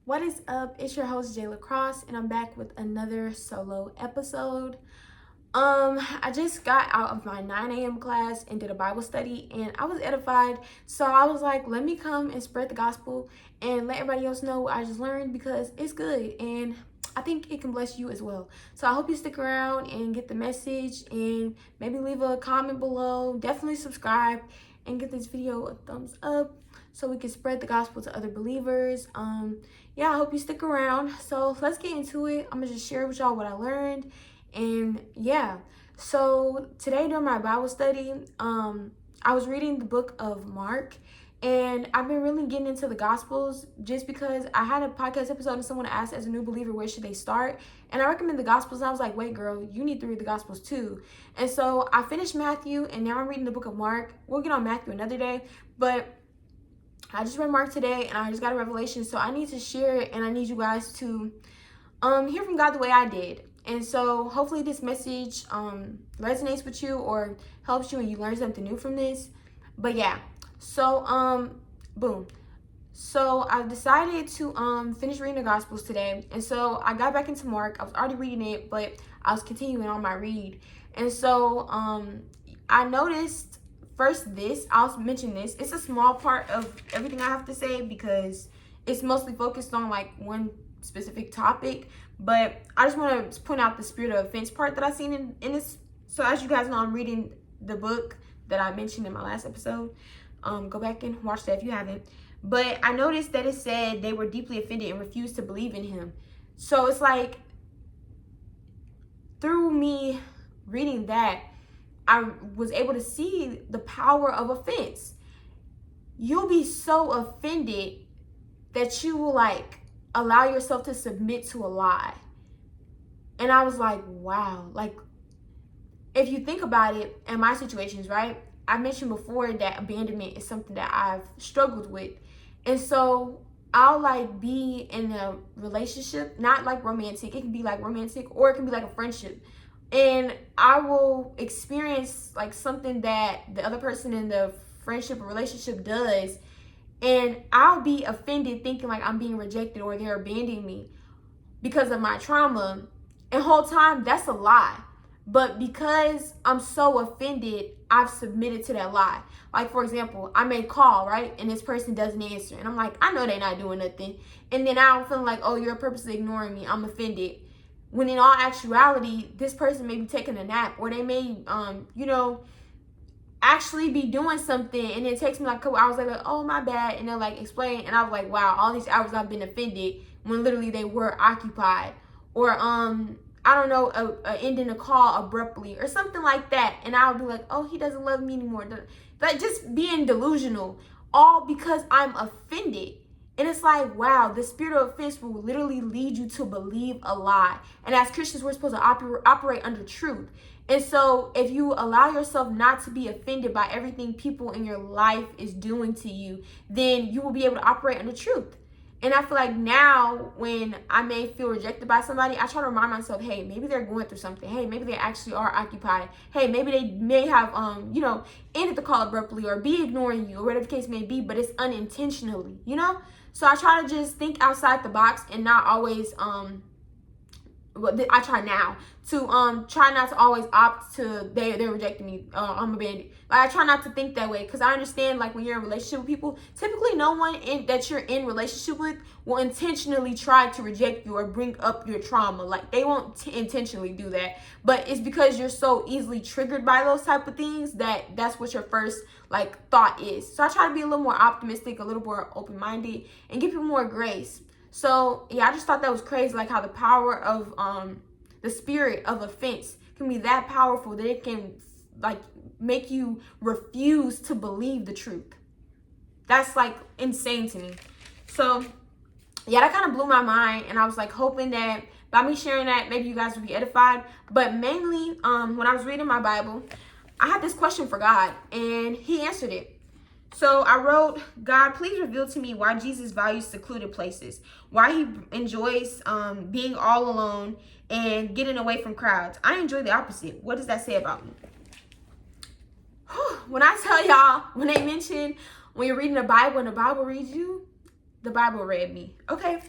What is up? It's your host Jayla Cross, and I'm back with another solo episode. I just got out of my 9 a.m. class and did a Bible study, and I was edified. So I was like, let me come and spread the gospel and let everybody else know what I just learned because it's good, and I think it can bless you as well. So I hope you stick around and get the message, and maybe leave a comment below. Definitely subscribe and give this video a thumbs up so we can spread the gospel to other believers. Yeah, I hope you stick around. So let's get into it. I'm gonna just share with y'all what I learned. And yeah, so today during my Bible study, I was reading the book of Mark, and I've been really getting into the Gospels just because I had a podcast episode and someone asked, as a new believer, where should they start? And I recommend the Gospels, and I was like, wait, girl, you need to read the Gospels too. And so I finished Matthew, and now I'm reading the book of Mark. We'll get on Matthew another day, but I just read Mark today, and I just got a revelation, so I need to share it, and I need you guys to hear from God the way I did. And so hopefully this message resonates with you or helps you and you learn something new from this. But yeah, so boom. So I decided to finish reading the Gospels today, and so I got back into Mark. I was already reading it, but I was continuing on my read. And so I noticed first this. I'll mention this. It's a small part of everything I have to say because it's mostly focused on like one specific topic, but I just want to point out the spirit of offense part that I've seen in this. So as you guys know, I'm reading the book that I mentioned in my last episode. Go back and watch that if you haven't. But I noticed that it said they were deeply offended and refused to believe in him. So it's like, through me reading that, I was able to see the power of offense. You'll be so offended that you will like allow yourself to submit to a lie. And I was like, wow. Like, if you think about it, in my situations, right? I mentioned before that abandonment is something that I've struggled with. And so I'll like be in a relationship, not like romantic. It can be like romantic, or it can be like a friendship. And I will experience like something that the other person in the friendship or relationship does, and I'll be offended thinking like I'm being rejected or they're abandoning me because of my trauma. And whole time, that's a lie. But because I'm so offended, I've submitted to that lie. Like, for example, I may call, right? And this person doesn't answer. And I'm like, I know they're not doing nothing. And then I'm feeling like, oh, you're purposely ignoring me. I'm offended. When in all actuality, this person may be taking a nap, or they may, actually be doing something, and it takes me like a couple hours later, oh my bad, and they'll like explain, and I was like, wow, all these hours I've been offended when literally they were occupied. Or I don't know, ending a call abruptly or something like that, and I'll be like, oh, he doesn't love me anymore. Like, just being delusional, all because I'm offended. And it's like, wow, the spirit of offense will literally lead you to believe a lie. And as Christians, we're supposed to operate under truth. And so if you allow yourself not to be offended by everything people in your life is doing to you, then you will be able to operate under truth. And I feel like now when I may feel rejected by somebody, I try to remind myself, hey, maybe they're going through something. Hey, maybe they actually are occupied. Hey, maybe they may have, ended the call abruptly or be ignoring you or whatever the case may be, but it's unintentionally, So I try to just think outside the box and not always, I try now to try not to always opt to they're rejecting me, I'm abandoned. Like, I try not to think that way, because I understand, like, when you're in a relationship with people, typically no one that you're in relationship with will intentionally try to reject you or bring up your trauma. Like, they won't intentionally do that, but it's because you're so easily triggered by those type of things that's what your first like thought is. So I try to be a little more optimistic, a little more open-minded, and give people more grace. So yeah, I just thought that was crazy, like how the power of the spirit of offense can be that powerful that it can like make you refuse to believe the truth. That's like insane to me. So yeah, that kind of blew my mind, and I was like hoping that by me sharing that, maybe you guys would be edified. But mainly, when I was reading my Bible, I had this question for God, and he answered it. So I wrote, God, please reveal to me why Jesus values secluded places, why he enjoys being all alone and getting away from crowds. I enjoy the opposite. What does that say about me? When I tell y'all, when they mention when you're reading the Bible and the Bible reads you, the Bible read me. Okay.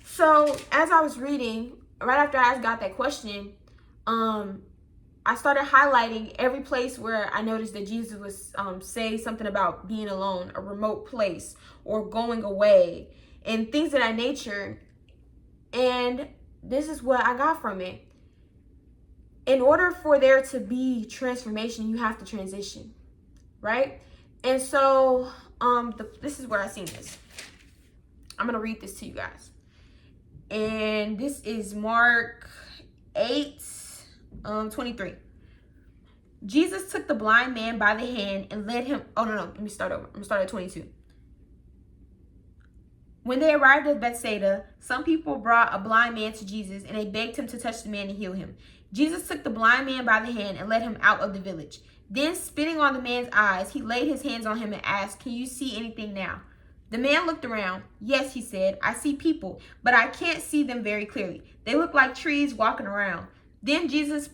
So as I was reading, right after I got that question, I started highlighting every place where I noticed that Jesus was say something about being alone, a remote place, or going away, and things of that nature. And this is what I got from it. In order for there to be transformation, you have to transition, right? And so this is where I seen this. I'm gonna read this to you guys. And this is Mark 8, 23. Jesus took the blind man by the hand and led him. Oh, no. Let me start over. I'm gonna start at 22. When they arrived at Bethsaida, some people brought a blind man to Jesus, and they begged him to touch the man and heal him. Jesus took the blind man by the hand and led him out of the village. Then, spitting on the man's eyes, he laid his hands on him and asked, "Can you see anything now?" The man looked around. "Yes," he said, "I see people, but I can't see them very clearly. They look like trees walking around." Then Jesus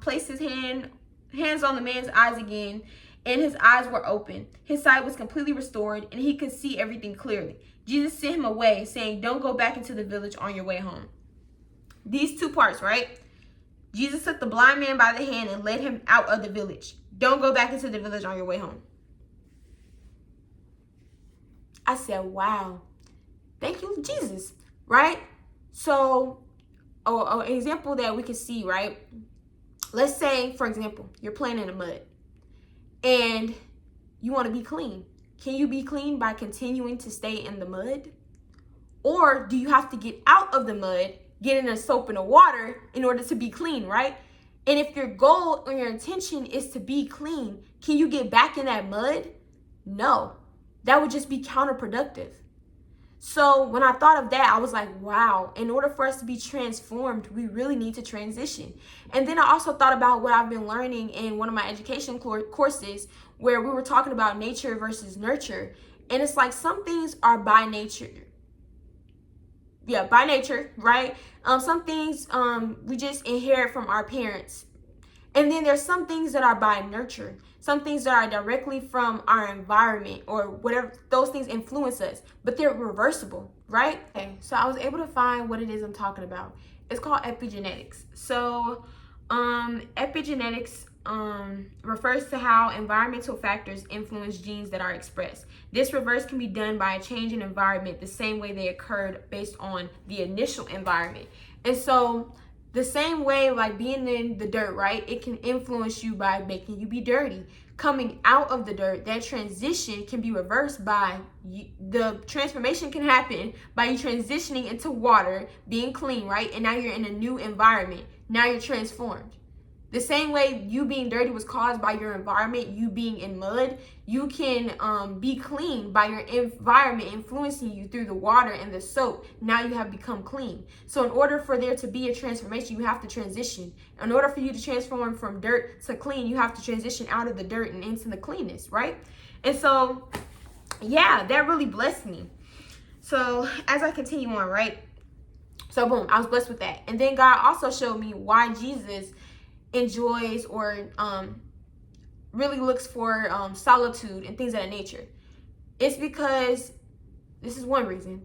placed his hands on the man's eyes again, and his eyes were open. His sight was completely restored, and he could see everything clearly. Jesus sent him away, saying, "Don't go back into the village on your way home." These two parts, right? Jesus took the blind man by the hand and led him out of the village. Don't go back into the village on your way home. I said, wow. Thank you, Jesus, right? So, an example that we can see, right? Let's say, for example, you're playing in the mud and you want to be clean. Can you be clean by continuing to stay in the mud? Or do you have to get out of the mud, get in the soap and the water in order to be clean, right? And if your goal or your intention is to be clean, can you get back in that mud? No, that would just be counterproductive. So when I thought of that, I was like, wow, in order for us to be transformed, we really need to transition. And then I also thought about what I've been learning in one of my education courses where we were talking about nature versus nurture. And it's like some things are by nature. Yeah, by nature, right? Some things we just inherit from our parents. And then there's some things that are by nurture. Some things that are directly from our environment or whatever, those things influence us, but they're reversible, right? Okay, so I was able to find what it is I'm talking about. It's called epigenetics. So epigenetics refers to how environmental factors influence genes that are expressed. This reverse can be done by a change in environment the same way they occurred based on the initial environment. And so the same way, like being in the dirt, right? It can influence you by making you be dirty. Coming out of the dirt, that transition can be reversed by the transformation can happen by you transitioning into water, being clean, right? And now you're in a new environment. Now you're transformed. The same way you being dirty was caused by your environment, you being in mud, you can be clean by your environment influencing you through the water and the soap. Now you have become clean. So in order for there to be a transformation, you have to transition. In order for you to transform from dirt to clean, you have to transition out of the dirt and into the cleanness, right? And so, yeah, that really blessed me. So as I continue on, right? So boom, I was blessed with that. And then God also showed me why Jesus enjoys or really looks for solitude and things of that nature. It's because, this is one reason,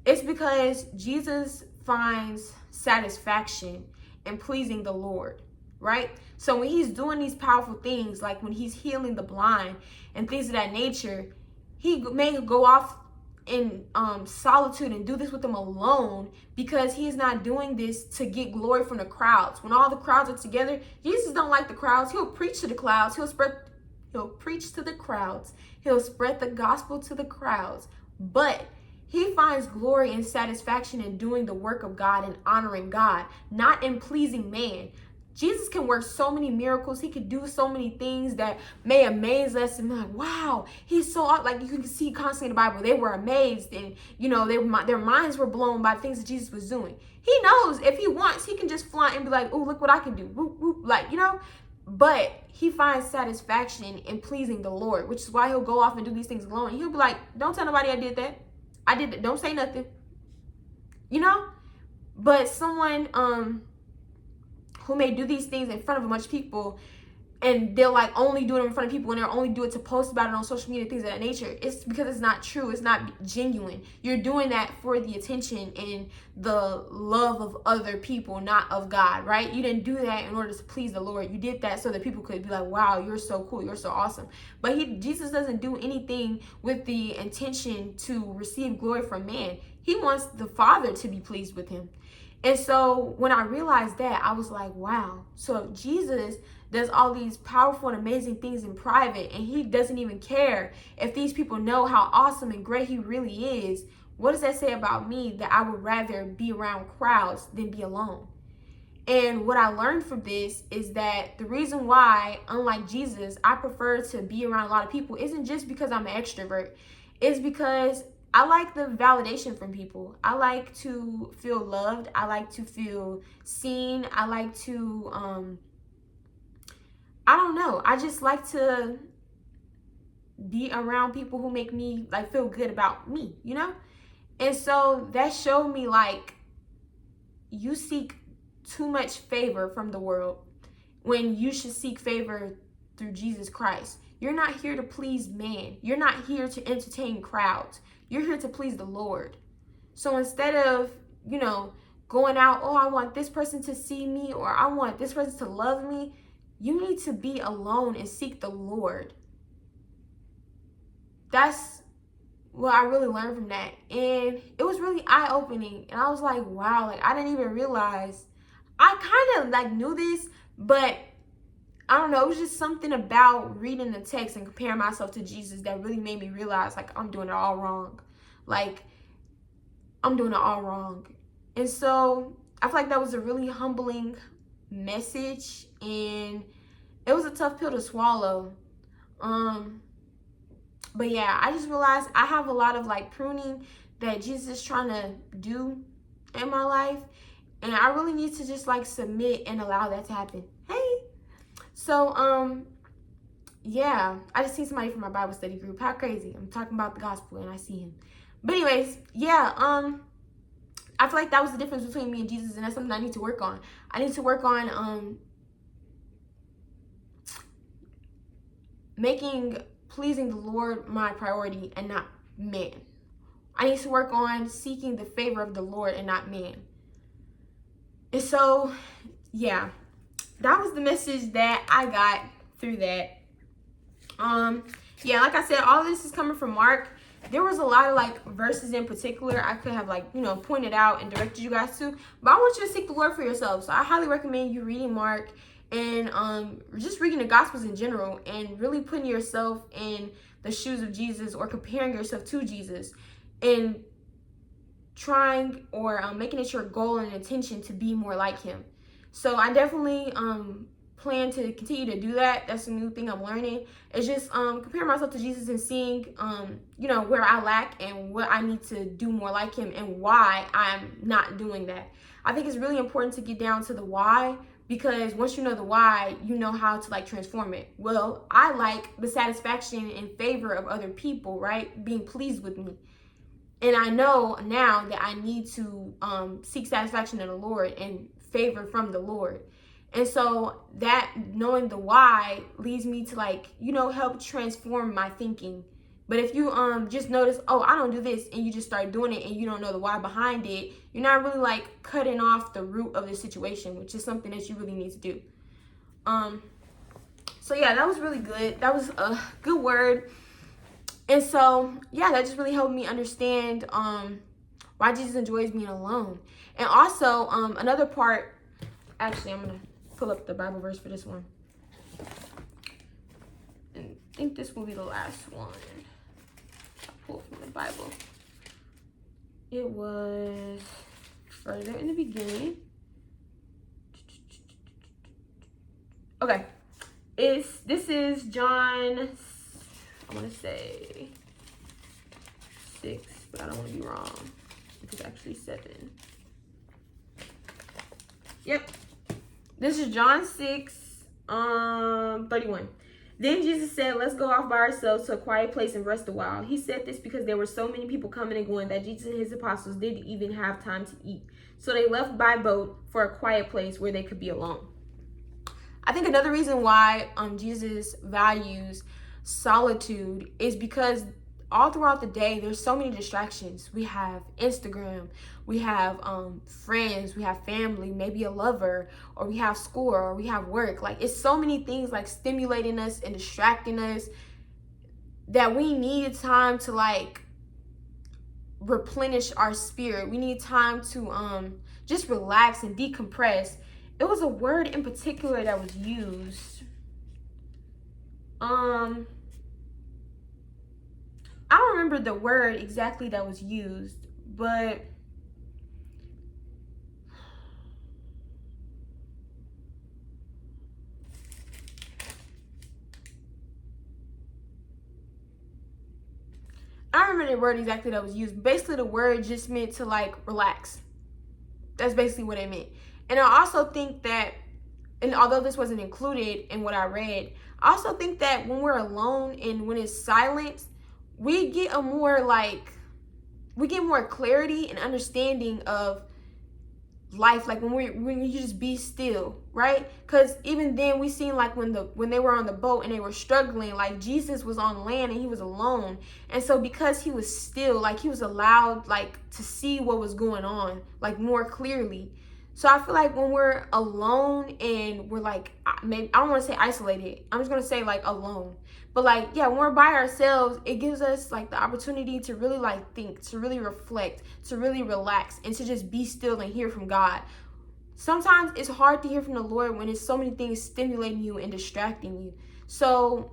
it's because Jesus finds satisfaction in pleasing the Lord, right? So when he's doing these powerful things, like when he's healing the blind and things of that nature, he may go off in solitude and do this with them alone because he is not doing this to get glory from the crowds. When all the crowds are together, Jesus don't like the crowds. He'll preach to the crowds. He'll preach to the crowds. He'll spread the gospel to the crowds. But he finds glory and satisfaction in doing the work of God and honoring God, not in pleasing man. Jesus can work so many miracles. He could do so many things that may amaze us and be like, wow, he's so, like you can see constantly in the Bible, they were amazed and, you know, their minds were blown by things that Jesus was doing. He knows if he wants, he can just flaunt and be like, oh, look what I can do. Whoop, whoop, like, you know, but he finds satisfaction in pleasing the Lord, which is why he'll go off and do these things alone. And he'll be like, don't tell nobody I did that. I did that. Don't say nothing, you know, but someone, who may do these things in front of a bunch of people and they'll like only do it in front of people, and they'll only do it to post about it on social media, things of that nature. It's because it's not true. It's not genuine. You're doing that for the attention and the love of other people, not of God, right? You didn't do that in order to please the Lord. You did that so that people could be like, wow, you're so cool, you're so awesome. But Jesus doesn't do anything with the intention to receive glory from man. He wants the Father to be pleased with him. And so when I realized that, I was like, wow. So Jesus does all these powerful and amazing things in private, and he doesn't even care if these people know how awesome and great he really is. What does that say about me, that I would rather be around crowds than be alone? And what I learned from this is that the reason why, unlike Jesus, I prefer to be around a lot of people isn't just because I'm an extrovert. It's because I like the validation from people. I like to feel loved. I like to feel seen. I like to, I don't know. I just like to be around people who make me like feel good about me, you know? And so that showed me like you seek too much favor from the world when you should seek favor through Jesus Christ. You're not here to please man. You're not here to entertain crowds. You're here to please the Lord. So instead of, going out, oh, I want this person to see me, or I want this person to love me, you need to be alone and seek the Lord. That's what I really learned from that. And it was really eye-opening. And I was like, wow, like I didn't even realize. I kind of like knew this, but I don't know, it was just something about reading the text and comparing myself to Jesus that really made me realize like I'm doing it all wrong. Like I'm doing it all wrong. And so I feel like that was a really humbling message, and it was a tough pill to swallow. But yeah, I just realized I have a lot of like pruning that Jesus is trying to do in my life, and I really need to just like submit and allow that to happen. Hey. So yeah, I just seen somebody from my Bible study group. How crazy. I'm talking about the gospel and I see him. But anyways, yeah, I feel like that was the difference between me and Jesus, and that's something I need to work on. I need to work on making pleasing the Lord my priority and not man. I need to work on seeking the favor of the Lord and not man. And so, yeah, that was the message that I got through that. Yeah, like I said, all of this is coming from Mark. There was a lot of like verses in particular I could have like, pointed out and directed you guys to, but I want you to seek the Lord for yourself. So I highly recommend you reading Mark and just reading the Gospels in general and really putting yourself in the shoes of Jesus, or comparing yourself to Jesus, and trying or making it your goal and intention to be more like him. So I definitely plan to continue to do that. That's a new thing I'm learning. It's just comparing myself to Jesus and seeing where I lack and what I need to do more like him, and why I'm not doing that. I think it's really important to get down to the why, because once you know the why, you know how to like transform it. Well, I like the satisfaction in favor of other people, right? Being pleased with me. And I know now that I need to seek satisfaction in the Lord and favor from the Lord. And so that knowing the why leads me to like, help transform my thinking. But if you just notice, oh, I don't do this, and you just start doing it and you don't know the why behind it, you're not really like cutting off the root of the situation, which is something that you really need to do. So yeah, that was really good. That was a good word. And so yeah, that just really helped me understand why Jesus enjoys being alone. And also another part, actually I'm gonna pull up the Bible verse for this one. And I think this will be the last one. Pull from the Bible. It was further in the beginning. Okay, this is John, I want to say 6, but I don't want to be wrong. It's actually 7. Yep, this is John 6, 31. Then Jesus said, let's go off by ourselves to a quiet place and rest a while. He said this because there were so many people coming and going that Jesus and his apostles didn't even have time to eat. So they left by boat for a quiet place where they could be alone. I think another reason why Jesus values solitude is because all throughout the day there's so many distractions. We have Instagram, we have friends, we have family, maybe a lover, or we have school, or we have work. Like, it's so many things like stimulating us and distracting us that we need time to like replenish our spirit. We need time to just relax and decompress. It was a word in particular that was used. I don't remember the word exactly that was used, but I don't remember the word exactly that was used. Basically, the word just meant to like relax. That's basically what it meant. And I also think that, and although this wasn't included in what I read, I also think that when we're alone and when it's silence, we get we get more clarity and understanding of life, like when you just be still, right? Because even then we seen like when they were on the boat and they were struggling, like Jesus was on land and he was alone, and so because he was still, like he was allowed like to see what was going on like more clearly. So I feel like when we're alone and we're like, maybe I don't want to say isolated, I'm just gonna say like alone, but like, yeah, when we're by ourselves, it gives us like the opportunity to really like think, to really reflect, to really relax, and to just be still and hear from God. Sometimes it's hard to hear from the Lord when there's so many things stimulating you and distracting you. So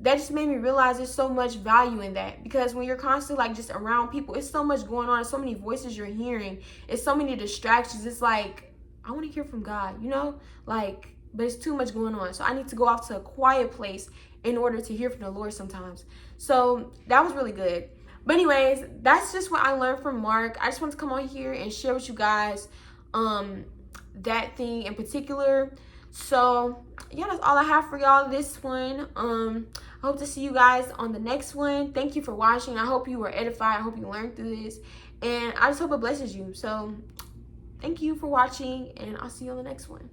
that just made me realize there's so much value in that, because when you're constantly like just around people, it's so much going on, so many voices you're hearing, it's so many distractions. It's like, I want to hear from God, you know, like, but it's too much going on, so I need to go off to a quiet place in order to hear from the Lord sometimes. So that was really good. But anyways, that's just what I learned from Mark. I just want to come on here and share with you guys that thing in particular. So yeah, that's all I have for y'all this one. I hope to see you guys on the next one. Thank you for watching. I hope you were edified. I hope you learned through this, and I just hope it blesses you. So thank you for watching, and I'll see you on the next one.